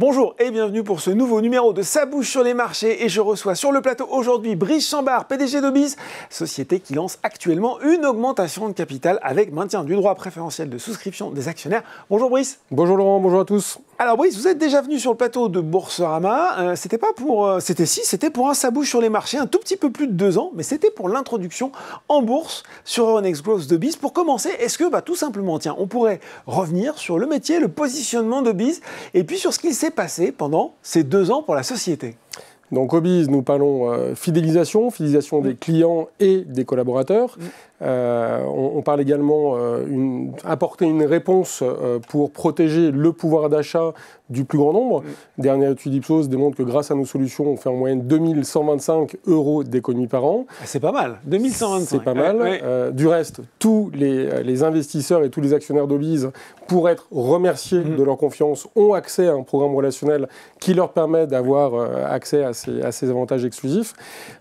Bonjour et bienvenue pour ce nouveau numéro de Ça bouge sur les marchés et je reçois sur le plateau aujourd'hui Brice Chambard, PDG d'Obiz, société qui lance actuellement une augmentation de capital avec maintien du droit préférentiel de souscription des actionnaires. Bonjour Brice. Bonjour Laurent, bonjour à tous. Alors Brice, vous êtes déjà venu sur le plateau de Boursorama, c'était pour un Ça bouge sur les marchés, un tout petit peu plus de 2 ans, mais c'était pour l'introduction en bourse sur Euronext Growth d'Obiz. Pour commencer, est-ce que tout simplement, on pourrait revenir sur le métier, le positionnement d'Obiz et puis sur ce qu'il s'est passé pendant ces 2 ans pour la société. Donc Obiz, nous parlons fidélisation des clients et des collaborateurs. On parle également apporter une réponse pour protéger le pouvoir d'achat du plus grand nombre. Dernière étude Ipsos démontre que grâce à nos solutions, on fait en moyenne 2125 € d'économie par an. C'est pas mal, 2125. C'est pas mal. Du reste, tous les investisseurs et tous les actionnaires d'Obiz, pour être remerciés de leur confiance, ont accès à un programme relationnel qui leur permet d'avoir accès à ces avantages exclusifs.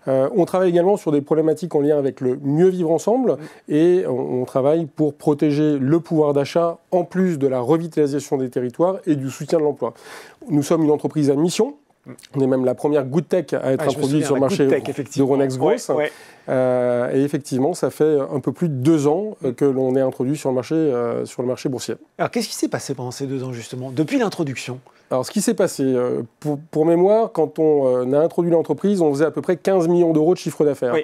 On travaille également sur des problématiques en lien avec le mieux vivre ensemble et on travaille pour protéger le pouvoir d'achat en plus de la revitalisation des territoires et du soutien de l'emploi. Nous sommes une entreprise à mission. On est même la première Good Tech à être introduite sur le marché d'Euronext Growth. Et effectivement, ça fait un peu plus de 2 ans que l'on est introduit sur le marché boursier. Alors, qu'est-ce qui s'est passé pendant ces 2 ans, justement, depuis l'introduction ? Alors, ce qui s'est passé, pour mémoire, quand on a introduit l'entreprise, on faisait à peu près 15 millions d'euros de chiffre d'affaires.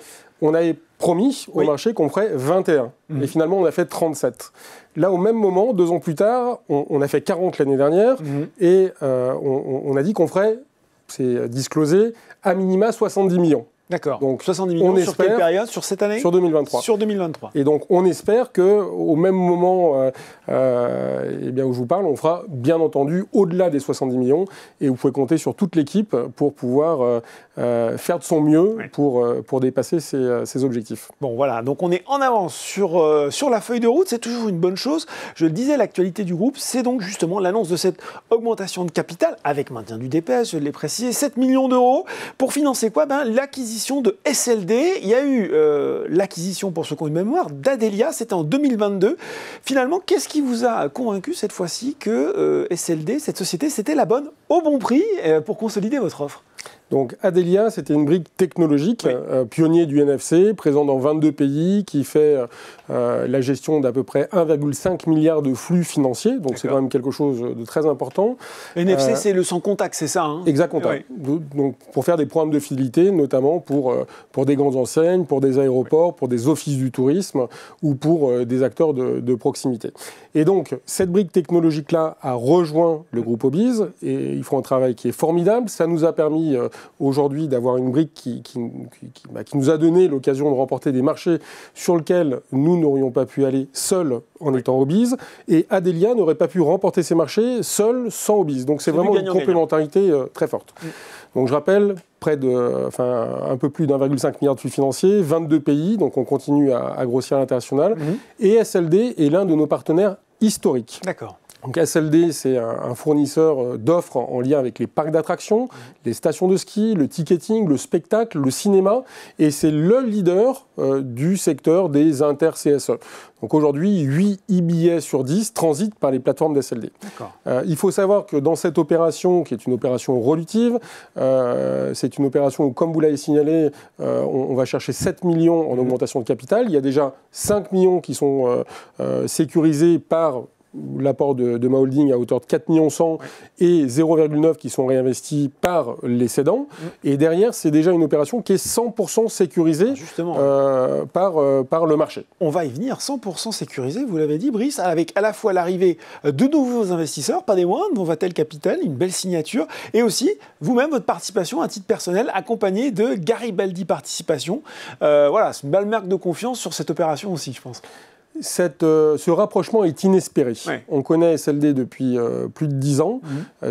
On avait promis au marché qu'on ferait 21. Et finalement, on a fait 37. Là, au même moment, 2 ans plus tard, on a fait 40 l'année dernière. Et on a dit qu'on ferait, c'est disclosé, à minima 70 millions. D'accord. Donc 70 millions sur quelle période ? Sur cette année ? Sur 2023. Sur 2023. Et donc on espère qu'au même moment où je vous parle, on fera bien entendu au-delà des 70 millions et vous pouvez compter sur toute l'équipe pour pouvoir faire de son mieux pour dépasser ces objectifs. Bon voilà, donc on est en avance sur la feuille de route, c'est toujours une bonne chose. Je le disais, l'actualité du groupe, c'est donc justement l'annonce de cette augmentation de capital avec maintien du DPS, je l'ai précisé, 7 millions d'euros pour financer quoi ? L'acquisition de SLD. Il y a eu l'acquisition, pour ceux qui ont une mémoire, d'Adelia, c'était en 2022. Finalement, qu'est-ce qui vous a convaincu cette fois-ci que SLD, cette société, c'était la bonne au bon prix pour consolider votre offre ? Donc Adelia, c'était une brique technologique, pionnier du NFC, présent dans 22 pays, qui fait la gestion d'à peu près 1,5 milliard de flux financiers. Donc c'est quand même quelque chose de très important. NFC, c'est le sans contact, c'est ça, hein ? Exact contact. Donc pour faire des programmes de fidélité, notamment pour des grandes enseignes, pour des aéroports, pour des offices du tourisme ou pour des acteurs de proximité. Et donc cette brique technologique-là a rejoint le groupe Obiz et ils font un travail qui est formidable. Ça nous a permis aujourd'hui d'avoir une brique qui nous a donné l'occasion de remporter des marchés sur lesquels nous n'aurions pas pu aller seuls en étant Obiz, et Adelia n'aurait pas pu remporter ces marchés seul sans Obiz. Donc c'est vraiment une complémentarité très forte. Donc je rappelle, un peu plus d'1,5 milliard de flux financiers, 22 pays, donc on continue à grossir à l'international, et SLD est l'un de nos partenaires historiques. D'accord. Donc SLD, c'est un fournisseur d'offres en lien avec les parcs d'attractions, les stations de ski, le ticketing, le spectacle, le cinéma, et c'est le leader du secteur des inter-CSE. Donc aujourd'hui, 8 e-billets sur 10 transitent par les plateformes d'SLD. Il faut savoir que dans cette opération, qui est une opération relutive, c'est une opération où, comme vous l'avez signalé, on va chercher 7 millions en augmentation de capital. Il y a déjà 5 millions qui sont sécurisés par l'apport de ma holding à hauteur de 4 millions 100 et 0,9 qui sont réinvestis par les cédants. Et derrière, c'est déjà une opération qui est 100% sécurisée par le marché. On va y venir, 100% sécurisé, vous l'avez dit Brice, avec à la fois l'arrivée de nouveaux investisseurs, pas des moindres, dont Vatel Capital, une belle signature, et aussi vous-même, votre participation à titre personnel, accompagnée de Garibaldi Participation. Voilà, c'est une belle marque de confiance sur cette opération aussi, je pense. Ce rapprochement est inespéré. On connaît SLD depuis plus de 10 ans.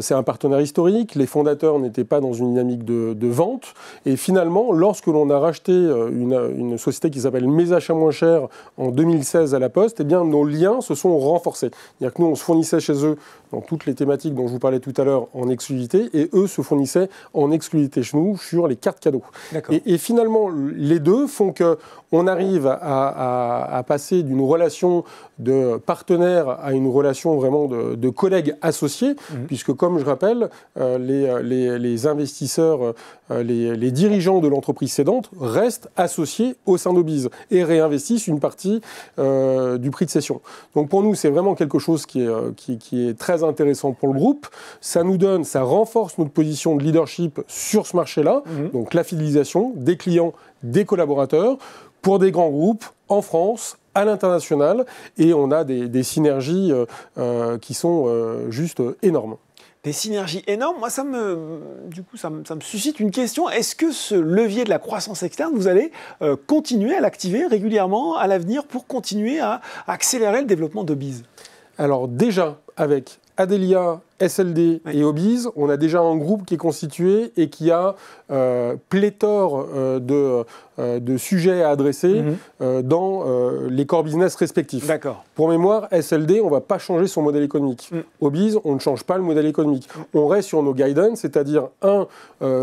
C'est un partenaire historique. Les fondateurs n'étaient pas dans une dynamique de vente. Et finalement, lorsque l'on a racheté une société qui s'appelle Mes Achats Moins Chers en 2016 à la Poste, eh bien, nos liens se sont renforcés. C'est-à-dire que nous, on se fournissait chez eux dans toutes les thématiques dont je vous parlais tout à l'heure en exclusivité, et eux se fournissaient en exclusivité chez nous sur les cartes cadeaux. Et finalement, les deux font qu'on arrive à passer d'une relation de partenaire à une relation vraiment de collègues associés, puisque comme je rappelle, les investisseurs, les dirigeants de l'entreprise cédante restent associés au sein d'Obiz et réinvestissent une partie du prix de cession. Donc pour nous, c'est vraiment quelque chose qui est très intéressant pour le groupe. Ça renforce notre position de leadership sur ce marché-là, donc la fidélisation des clients, des collaborateurs, pour des grands groupes en France, à l'international, et on a des synergies qui sont juste énormes. Des synergies énormes. Moi, ça me suscite une question. Est-ce que ce levier de la croissance externe, vous allez continuer à l'activer régulièrement à l'avenir pour continuer à accélérer le développement d'Obiz? Alors déjà, avec Adelia, SLD et Obiz, on a déjà un groupe qui est constitué et qui a pléthore de sujets à adresser dans les core business respectifs. D'accord. Pour mémoire, SLD, on ne va pas changer son modèle économique. Obiz, on ne change pas le modèle économique. On reste sur nos guidance, c'est-à-dire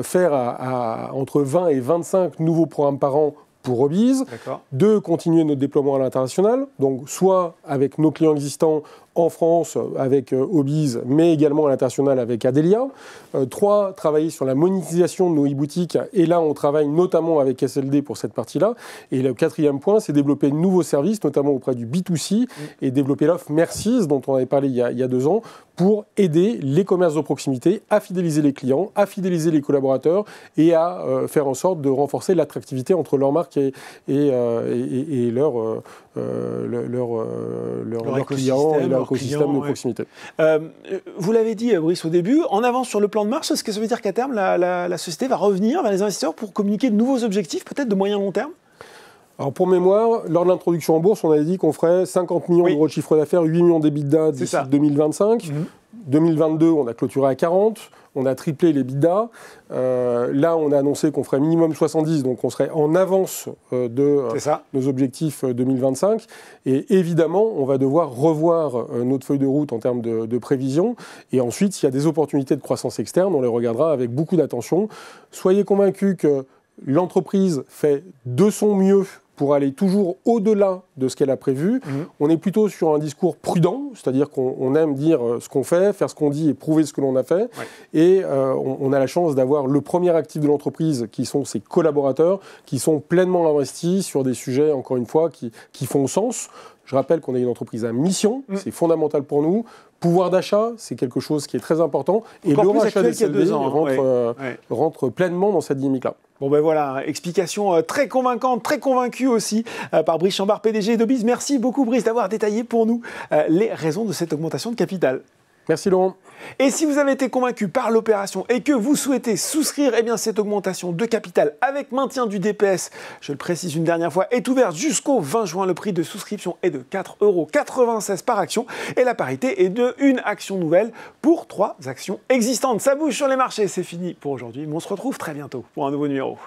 faire entre 20 et 25 nouveaux programmes par an pour Obiz. 2, continuer notre déploiement à l'international, donc soit avec nos clients existants en France avec Obiz, mais également à l'international avec Adelia. 3, travailler sur la monétisation de nos e-boutiques, et là on travaille notamment avec SLD pour cette partie-là. Et le 4e point, c'est développer de nouveaux services, notamment auprès du B2C, et développer l'offre Merci's, dont on avait parlé il y a 2 ans, pour aider les commerces de proximité à fidéliser les clients, à fidéliser les collaborateurs et à faire en sorte de renforcer l'attractivité entre leur marque et leur clients et leur écosystème de proximité. Vous l'avez dit, Brice, au début, en avance sur le plan de marche, est-ce que ça veut dire qu'à terme, la société va revenir vers les investisseurs pour communiquer de nouveaux objectifs, peut-être de moyen long terme? Alors pour mémoire, lors de l'introduction en bourse, on avait dit qu'on ferait 50 millions d'euros de chiffre d'affaires, 8 millions d'EBITDA d'ici 2025. 2022, on a clôturé à 40, on a triplé les EBITDA. Là, on a annoncé qu'on ferait minimum 70, donc on serait en avance de nos objectifs 2025. Et évidemment, on va devoir revoir notre feuille de route en termes de prévision. Et ensuite, s'il y a des opportunités de croissance externe, on les regardera avec beaucoup d'attention. Soyez convaincus que l'entreprise fait de son mieux pour aller toujours au-delà de ce qu'elle a prévu. On est plutôt sur un discours prudent, c'est-à-dire qu'on aime dire ce qu'on fait, faire ce qu'on dit et prouver ce que l'on a fait. Et on a la chance d'avoir le premier actif de l'entreprise, qui sont ses collaborateurs, qui sont pleinement investis sur des sujets, encore une fois, qui font sens. Je rappelle qu'on est une entreprise à mission, c'est fondamental pour nous. Pouvoir d'achat, c'est quelque chose qui est très important. Et le rachat des SLD rentre pleinement dans cette dynamique-là. Bon ben voilà, explication très convaincante, très convaincue aussi par Brice Chambard, PDG d'Obiz. Merci beaucoup Brice d'avoir détaillé pour nous les raisons de cette augmentation de capital. Merci Laurent. Et si vous avez été convaincu par l'opération et que vous souhaitez souscrire, eh bien cette augmentation de capital avec maintien du DPS, je le précise une dernière fois, est ouverte jusqu'au 20 juin. Le prix de souscription est de 4,96 € par action et la parité est de 1 action nouvelle pour 3 actions existantes. Ça bouge sur les marchés, c'est fini pour aujourd'hui, mais on se retrouve très bientôt pour un nouveau numéro.